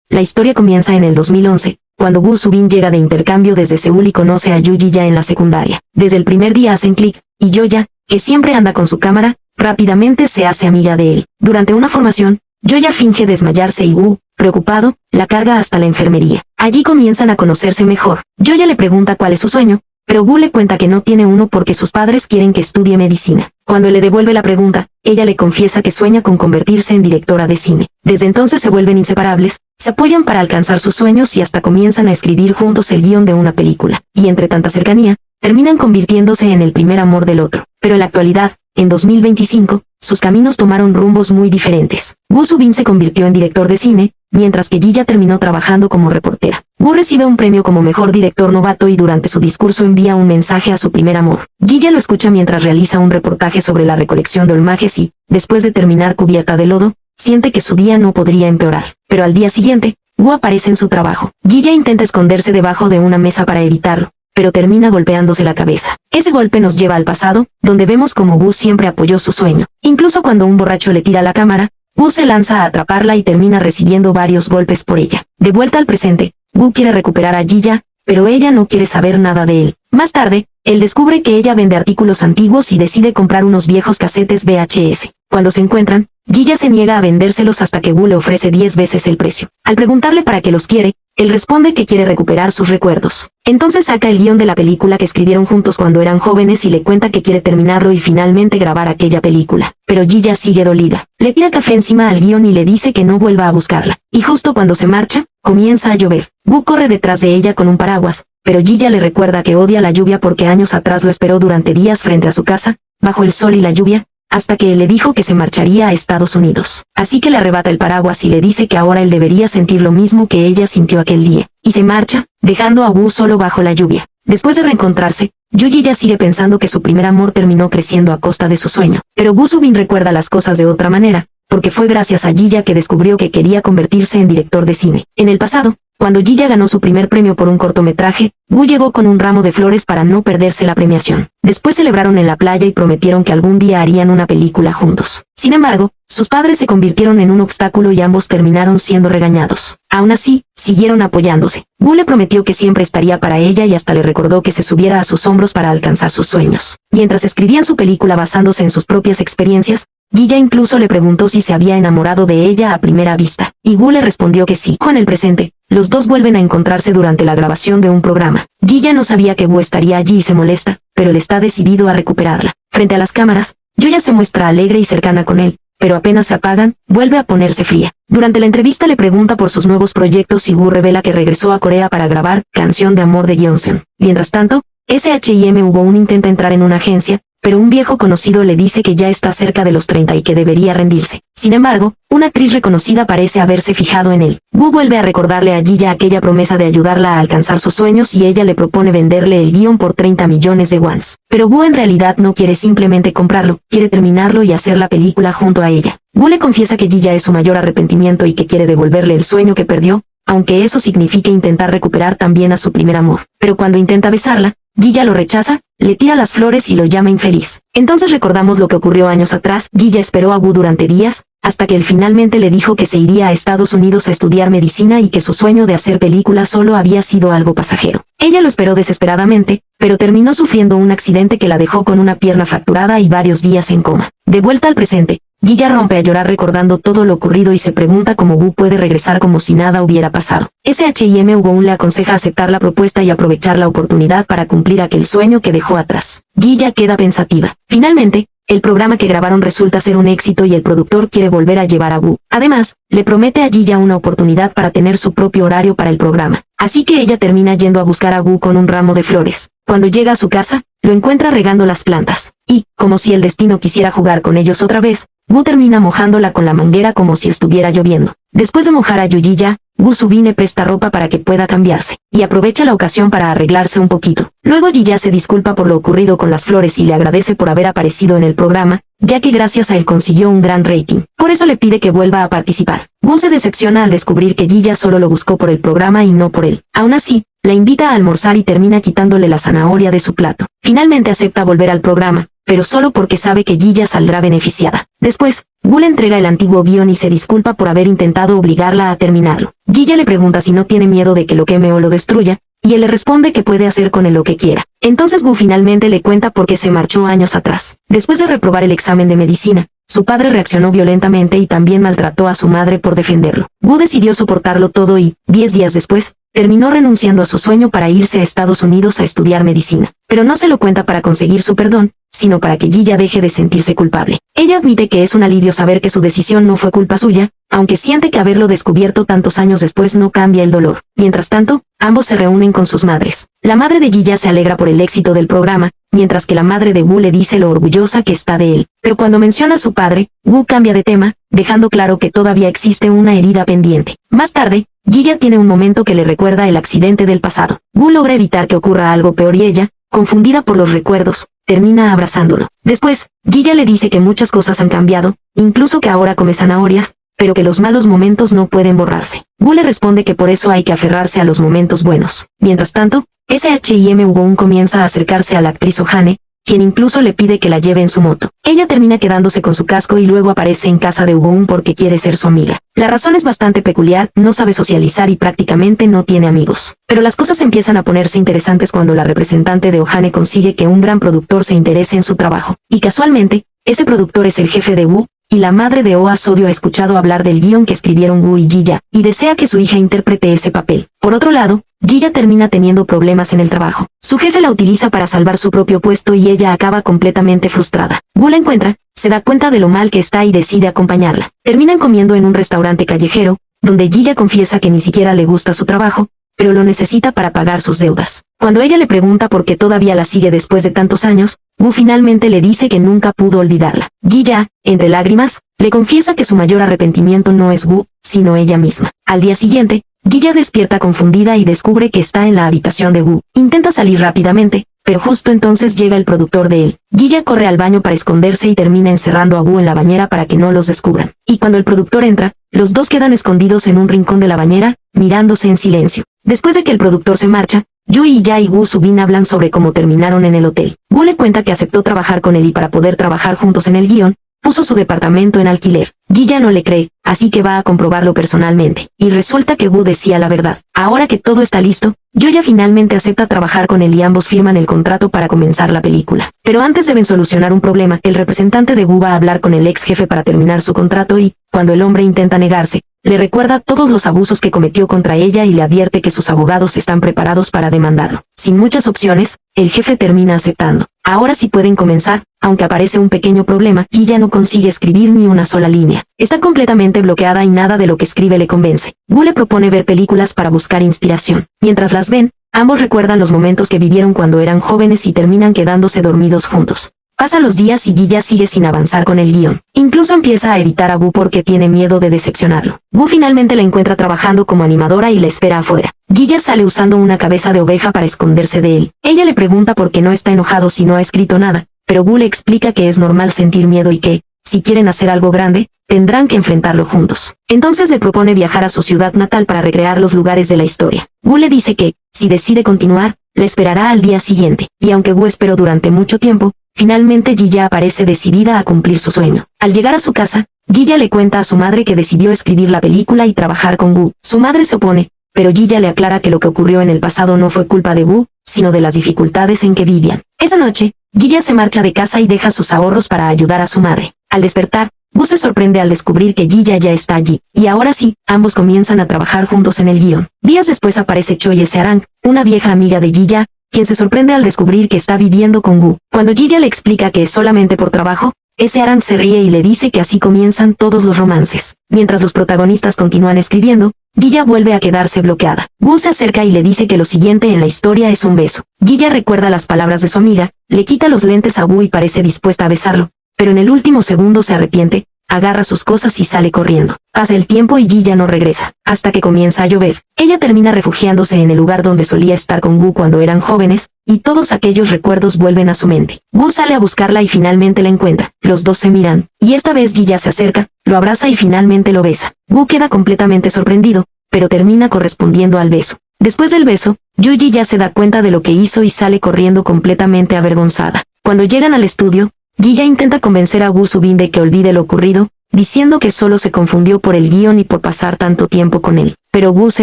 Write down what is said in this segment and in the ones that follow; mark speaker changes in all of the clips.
Speaker 1: la historia comienza en el 2011, cuando Woo Subin llega de intercambio desde Seúl y conoce a Yoo Ji-ya en la secundaria. Desde el primer día hacen clic, y Yoya, que siempre anda con su cámara, rápidamente se hace amiga de él. Durante una formación, Yoya finge desmayarse y Woo, preocupado, la carga hasta la enfermería. Allí comienzan a conocerse mejor. Yoya le pregunta cuál es su sueño, pero Woo le cuenta que no tiene uno porque sus padres quieren que estudie medicina. Cuando le devuelve la pregunta, ella le confiesa que sueña con convertirse en directora de cine. Desde entonces se vuelven inseparables, se apoyan para alcanzar sus sueños y hasta comienzan a escribir juntos el guión de una película. Y entre tanta cercanía, terminan convirtiéndose en el primer amor del otro. Pero en la actualidad, en 2025, sus caminos tomaron rumbos muy diferentes. Woo Subin se convirtió en director de cine, mientras que Ji-ya terminó trabajando como reportera. Woo recibe un premio como mejor director novato y durante su discurso envía un mensaje a su primer amor. Ji-ya lo escucha mientras realiza un reportaje sobre la recolección de olmajes y, después de terminar cubierta de lodo, siente que su día no podría empeorar. Pero al día siguiente, Woo aparece en su trabajo. Ji-ya intenta esconderse debajo de una mesa para evitarlo, pero termina golpeándose la cabeza. Ese golpe nos lleva al pasado, donde vemos como Woo siempre apoyó su sueño. Incluso cuando un borracho le tira la cámara, Woo se lanza a atraparla y termina recibiendo varios golpes por ella. De vuelta al presente, Woo quiere recuperar a Ji-ya, pero ella no quiere saber nada de él. Más tarde, él descubre que ella vende artículos antiguos y decide comprar unos viejos casetes VHS. Cuando se encuentran, Ji-ya se niega a vendérselos hasta que Woo le ofrece 10 veces el precio. Al preguntarle para qué los quiere, él responde que quiere recuperar sus recuerdos. Entonces saca el guión de la película que escribieron juntos cuando eran jóvenes y le cuenta que quiere terminarlo y finalmente grabar aquella película. Pero Ji-ya sigue dolida. Le tira café encima al guión y le dice que no vuelva a buscarla. Y justo cuando se marcha, comienza a llover. Woo corre detrás de ella con un paraguas, pero Ji-ya le recuerda que odia la lluvia porque años atrás lo esperó durante días frente a su casa, bajo el sol y la lluvia, hasta que él le dijo que se marcharía a Estados Unidos. Así que le arrebata el paraguas y le dice que ahora él debería sentir lo mismo que ella sintió aquel día. Y se marcha, dejando a Woo solo bajo la lluvia. Después de reencontrarse, Yoo Ji-ya sigue pensando que su primer amor terminó creciendo a costa de su sueño. Pero Woo Subin recuerda las cosas de otra manera, porque fue gracias a Ji-ya que descubrió que quería convertirse en director de cine. En el pasado, cuando Ji-ya ganó su primer premio por un cortometraje, Woo llegó con un ramo de flores para no perderse la premiación. Después celebraron en la playa y prometieron que algún día harían una película juntos. Sin embargo, sus padres se convirtieron en un obstáculo y ambos terminaron siendo regañados. Aún así, siguieron apoyándose. Woo le prometió que siempre estaría para ella y hasta le recordó que se subiera a sus hombros para alcanzar sus sueños. Mientras escribían su película basándose en sus propias experiencias, Ji-ya incluso le preguntó si se había enamorado de ella a primera vista, y Woo le respondió que sí. Con el presente, los dos vuelven a encontrarse durante la grabación de un programa. Ji-ya no sabía que Woo estaría allí y se molesta, pero él está decidido a recuperarla. Frente a las cámaras, Yoya se muestra alegre y cercana con él, pero apenas se apagan, vuelve a ponerse fría. Durante la entrevista le pregunta por sus nuevos proyectos y Woo revela que regresó a Corea para grabar Canción de Amor de Yeonseon. Mientras tanto, SHIM Woo intenta entrar en una agencia, pero un viejo conocido le dice que ya está cerca de los 30 y que debería rendirse. Sin embargo, una actriz reconocida parece haberse fijado en él. Woo vuelve a recordarle a Ji-ya aquella promesa de ayudarla a alcanzar sus sueños y ella le propone venderle el guión por 30 millones de wons. Pero Woo en realidad no quiere simplemente comprarlo, quiere terminarlo y hacer la película junto a ella. Woo le confiesa que Ji-ya es su mayor arrepentimiento y que quiere devolverle el sueño que perdió, aunque eso signifique intentar recuperar también a su primer amor. Pero cuando intenta besarla, Ji-ya lo rechaza, le tira las flores y lo llama infeliz. Entonces recordamos lo que ocurrió años atrás. Ji-ya esperó a Woo durante días, hasta que él finalmente le dijo que se iría a Estados Unidos a estudiar medicina y que su sueño de hacer películas solo había sido algo pasajero. Ella lo esperó desesperadamente, pero terminó sufriendo un accidente que la dejó con una pierna fracturada y varios días en coma. De vuelta al presente, Ji-ya rompe a llorar recordando todo lo ocurrido y se pregunta cómo Woo puede regresar como si nada hubiera pasado. SHIM Woo le aconseja aceptar la propuesta y aprovechar la oportunidad para cumplir aquel sueño que dejó atrás. Ji-ya queda pensativa. Finalmente, el programa que grabaron resulta ser un éxito y el productor quiere volver a llevar a Woo. Además, le promete a Ji-ya una oportunidad para tener su propio horario para el programa. Así que ella termina yendo a buscar a Woo con un ramo de flores. Cuando llega a su casa, lo encuentra regando las plantas. Y, como si el destino quisiera jugar con ellos otra vez, Woo termina mojándola con la manguera como si estuviera lloviendo. Después de mojar a Yoo Ji-ya, Woo Subin le presta ropa para que pueda cambiarse, y aprovecha la ocasión para arreglarse un poquito. Luego Ji-ya se disculpa por lo ocurrido con las flores y le agradece por haber aparecido en el programa, ya que gracias a él consiguió un gran rating. Por eso le pide que vuelva a participar. Woo se decepciona al descubrir que Ji-ya solo lo buscó por el programa y no por él. Aún así, la invita a almorzar y termina quitándole la zanahoria de su plato. Finalmente acepta volver al programa, pero solo porque sabe que Ji-ya saldrá beneficiada. Después, Gu le entrega el antiguo guión y se disculpa por haber intentado obligarla a terminarlo. Ji-ya le pregunta si no tiene miedo de que lo queme o lo destruya, y él le responde que puede hacer con él lo que quiera. Entonces Gu finalmente le cuenta por qué se marchó años atrás. Después de reprobar el examen de medicina, su padre reaccionó violentamente y también maltrató a su madre por defenderlo. Gu decidió soportarlo todo y, 10 días después, terminó renunciando a su sueño para irse a Estados Unidos a estudiar medicina. Pero no se lo cuenta para conseguir su perdón, sino para que Ji-ya deje de sentirse culpable. Ella admite que es un alivio saber que su decisión no fue culpa suya, aunque siente que haberlo descubierto tantos años después no cambia el dolor. Mientras tanto, ambos se reúnen con sus madres. La madre de Ji-ya se alegra por el éxito del programa, mientras que la madre de Wu le dice lo orgullosa que está de él. Pero cuando menciona a su padre, Wu cambia de tema, dejando claro que todavía existe una herida pendiente. Más tarde, Ji-ya tiene un momento que le recuerda el accidente del pasado. Wu logra evitar que ocurra algo peor y ella, confundida por los recuerdos, termina abrazándolo. Después, Ji-ya le dice que muchas cosas han cambiado, incluso que ahora come zanahorias, pero que los malos momentos no pueden borrarse. Wu le responde que por eso hay que aferrarse a los momentos buenos. Mientras tanto, SHIM Woo comienza a acercarse a la actriz Oh-hane, quien incluso le pide que la lleve en su moto. Ella termina quedándose con su casco y luego aparece en casa de Woo porque quiere ser su amiga. La razón es bastante peculiar, no sabe socializar y prácticamente no tiene amigos. Pero las cosas empiezan a ponerse interesantes cuando la representante de Oh-hane consigue que un gran productor se interese en su trabajo. Y casualmente, ese productor es el jefe de Woo, y la madre de Oh Ha-sodio ha escuchado hablar del guión que escribieron Wu y Ji-ya, y desea que su hija interprete ese papel. Por otro lado, Ji-ya termina teniendo problemas en el trabajo. Su jefe la utiliza para salvar su propio puesto y ella acaba completamente frustrada. Wu la encuentra, se da cuenta de lo mal que está y decide acompañarla. Terminan comiendo en un restaurante callejero, donde Ji-ya confiesa que ni siquiera le gusta su trabajo, pero lo necesita para pagar sus deudas. Cuando ella le pregunta por qué todavía la sigue después de tantos años, Wu finalmente le dice que nunca pudo olvidarla. Ji-ya, entre lágrimas, le confiesa que su mayor arrepentimiento no es Wu, sino ella misma. Al día siguiente, Ji-ya despierta confundida y descubre que está en la habitación de Wu. Intenta salir rápidamente, pero justo entonces llega el productor de él. Ji-ya corre al baño para esconderse y termina encerrando a Wu en la bañera para que no los descubran. Y cuando el productor entra, los dos quedan escondidos en un rincón de la bañera, mirándose en silencio. Después de que el productor se marcha, Yui y Ya y Wu Subin hablan sobre cómo terminaron en el hotel. Wu le cuenta que aceptó trabajar con él y para poder trabajar juntos en el guión, puso su departamento en alquiler. Ji-ya no le cree, así que va a comprobarlo personalmente. Y resulta que Wu decía la verdad. Ahora que todo está listo, Yoya finalmente acepta trabajar con él y ambos firman el contrato para comenzar la película. Pero antes deben solucionar un problema. El representante de Wu va a hablar con el ex jefe para terminar su contrato y, cuando el hombre intenta negarse, le recuerda todos los abusos que cometió contra ella y le advierte que sus abogados están preparados para demandarlo. Sin muchas opciones, el jefe termina aceptando. Ahora sí pueden comenzar, aunque aparece un pequeño problema y ya no consigue escribir ni una sola línea. Está completamente bloqueada y nada de lo que escribe le convence. Wu le propone ver películas para buscar inspiración. Mientras las ven, ambos recuerdan los momentos que vivieron cuando eran jóvenes y terminan quedándose dormidos juntos. Pasan los días y Ji-ya sigue sin avanzar con el guión. Incluso empieza a evitar a Wu porque tiene miedo de decepcionarlo. Wu finalmente la encuentra trabajando como animadora y la espera afuera. Ji-ya sale usando una cabeza de oveja para esconderse de él. Ella le pregunta por qué no está enojado si no ha escrito nada, pero Wu le explica que es normal sentir miedo y que, si quieren hacer algo grande, tendrán que enfrentarlo juntos. Entonces le propone viajar a su ciudad natal para recrear los lugares de la historia. Wu le dice que, si decide continuar, la esperará al día siguiente. Y aunque Wu esperó durante mucho tiempo, finalmente Ji-ya aparece decidida a cumplir su sueño. Al llegar a su casa, Ji-ya le cuenta a su madre que decidió escribir la película y trabajar con Wu. Su madre se opone, pero Ji-ya le aclara que lo que ocurrió en el pasado no fue culpa de Wu, sino de las dificultades en que vivían. Esa noche, Ji-ya se marcha de casa y deja sus ahorros para ayudar a su madre. Al despertar, Wu se sorprende al descubrir que Ji-ya ya está allí. Y ahora sí, ambos comienzan a trabajar juntos en el guión. Días después aparece Choi Se-arang, una vieja amiga de Ji-ya, quien se sorprende al descubrir que está viviendo con Wu. Cuando Ji-ya le explica que es solamente por trabajo, Se-arang se ríe y le dice que así comienzan todos los romances. Mientras los protagonistas continúan escribiendo, Ji-ya vuelve a quedarse bloqueada. Wu se acerca y le dice que lo siguiente en la historia es un beso. Ji-ya recuerda las palabras de su amiga, le quita los lentes a Wu y parece dispuesta a besarlo, pero en el último segundo se arrepiente, agarra sus cosas y sale corriendo. Pasa el tiempo y Ji-ya no regresa, hasta que comienza a llover. Ella termina refugiándose en el lugar donde solía estar con Wu cuando eran jóvenes, y todos aquellos recuerdos vuelven a su mente. Wu sale a buscarla y finalmente la encuentra. Los dos se miran, y esta vez Ji-ya se acerca, lo abraza y finalmente lo besa. Wu queda completamente sorprendido, pero termina correspondiendo al beso. Después del beso, Yuji ya se da cuenta de lo que hizo y sale corriendo completamente avergonzada. Cuando llegan al estudio, Gilla intenta convencer a Woo Subin de que olvide lo ocurrido, diciendo que solo se confundió por el guión y por pasar tanto tiempo con él. Pero Woo se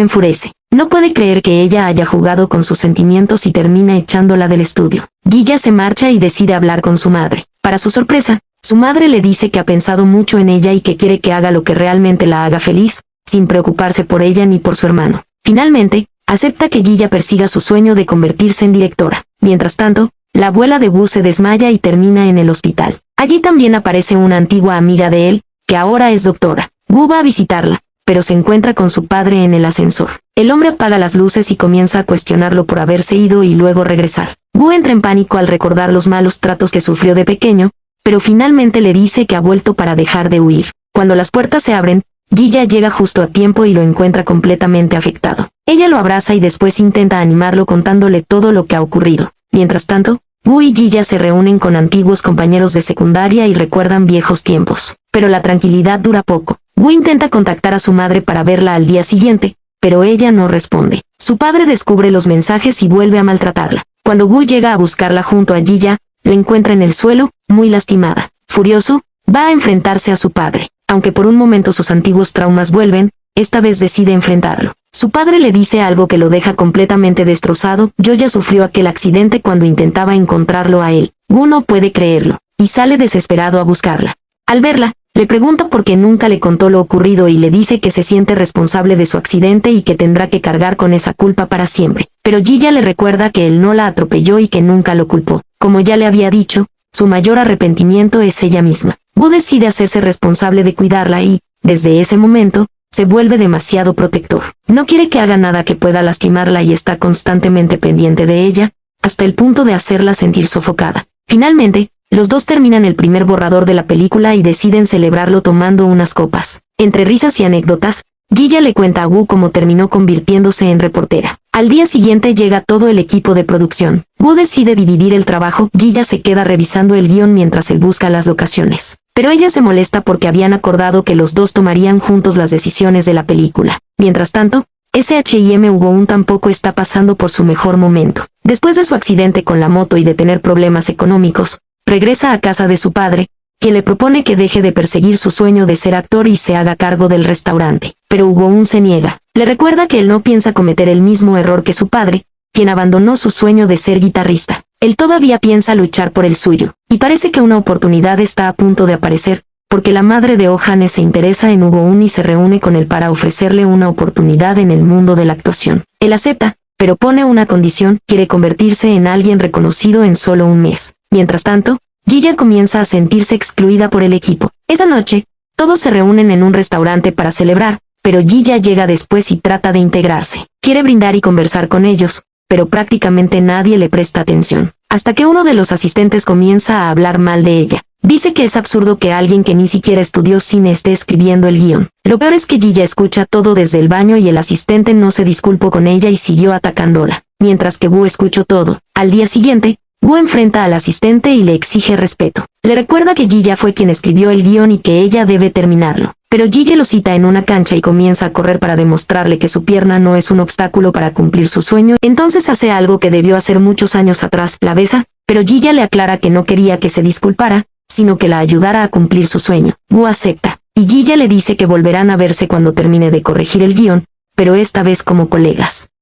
Speaker 1: enfurece. No puede creer que ella haya jugado con sus sentimientos y termina echándola del estudio. Gilla se marcha y decide hablar con su madre. Para su sorpresa, su madre le dice que ha pensado mucho en ella y que quiere que haga lo que realmente la haga feliz, sin preocuparse por ella ni por su hermano. Finalmente, acepta que Gilla persiga su sueño de convertirse en directora. Mientras tanto, la abuela de Woo se desmaya y termina en el hospital. Allí también aparece una antigua amiga de él, que ahora es doctora. Woo va a visitarla, pero se encuentra con su padre en el ascensor. El hombre apaga las luces y comienza a cuestionarlo por haberse ido y luego regresar. Woo entra en pánico al recordar los malos tratos que sufrió de pequeño, pero finalmente le dice que ha vuelto para dejar de huir. Cuando las puertas se abren, Gilla llega justo a tiempo y lo encuentra completamente afectado. Ella lo abraza y después intenta animarlo contándole todo lo que ha ocurrido. Mientras tanto, Woo y Gilla se reúnen con antiguos compañeros de secundaria y recuerdan viejos tiempos. Pero la tranquilidad dura poco. Woo intenta contactar a su madre para verla al día siguiente, pero ella no responde. Su padre descubre los mensajes y vuelve a maltratarla. Cuando Woo llega a buscarla junto a Gilla, la encuentra en el suelo, muy lastimada. Furioso, va a enfrentarse a su padre. Aunque por un momento sus antiguos traumas vuelven, esta vez decide enfrentarlo. Su padre le dice algo que lo deja completamente destrozado. Joya sufrió aquel accidente cuando intentaba encontrarlo a él. Woo no puede creerlo, y sale desesperado a buscarla. Al verla, le pregunta por qué nunca le contó lo ocurrido y le dice que se siente responsable de su accidente y que tendrá que cargar con esa culpa para siempre. Pero Gilla le recuerda que él no la atropelló y que nunca lo culpó. Como ya le había dicho, su mayor arrepentimiento es ella misma. Woo decide hacerse responsable de cuidarla y, desde ese momento, se vuelve demasiado protector. No quiere que haga nada que pueda lastimarla y está constantemente pendiente de ella, hasta el punto de hacerla sentir sofocada. Finalmente, los dos terminan el primer borrador de la película y deciden celebrarlo tomando unas copas. Entre risas y anécdotas, Gilla le cuenta a Woo cómo terminó convirtiéndose en reportera. Al día siguiente llega todo el equipo de producción. Woo decide dividir el trabajo. Gilla se queda revisando el guión mientras él busca las locaciones. Pero ella se molesta porque habían acordado que los dos tomarían juntos las decisiones de la película. Mientras tanto, SHIM Woo tampoco está pasando por su mejor momento. Después de su accidente con la moto y de tener problemas económicos, regresa a casa de su padre, quien le propone que deje de perseguir su sueño de ser actor y se haga cargo del restaurante. Pero Woo se niega. Le recuerda que él no piensa cometer el mismo error que su padre, quien abandonó su sueño de ser guitarrista. Él todavía piensa luchar por el suyo, y parece que una oportunidad está a punto de aparecer, porque la madre de Oh-han se interesa en Woo y se reúne con él para ofrecerle una oportunidad en el mundo de la actuación. Él acepta, pero pone una condición: quiere convertirse en alguien reconocido en solo un mes. Mientras tanto, Gilla comienza a sentirse excluida por el equipo. Esa noche, todos se reúnen en un restaurante para celebrar, pero Gilla llega después y trata de integrarse. Quiere brindar y conversar con ellos, pero prácticamente nadie le presta atención. Hasta que uno de los asistentes comienza a hablar mal de ella. Dice que es absurdo que alguien que ni siquiera estudió cine esté escribiendo el guión. Lo peor es que Gilla escucha todo desde el baño y el asistente no se disculpó con ella y siguió atacándola. Mientras que Woo escuchó todo. Al día siguiente, Woo enfrenta al asistente y le exige respeto. Le recuerda que Gilla fue quien escribió el guión y que ella debe terminarlo. Pero Gilla lo cita en una cancha y comienza a correr para demostrarle que su pierna no es un obstáculo para cumplir su sueño. Entonces hace algo que debió hacer muchos años atrás: la besa, pero Gilla le aclara que no quería que se disculpara, sino que la ayudara a cumplir su sueño. Woo acepta, y Gilla le dice que volverán a verse cuando termine de corregir el guión, pero esta vez como colegas.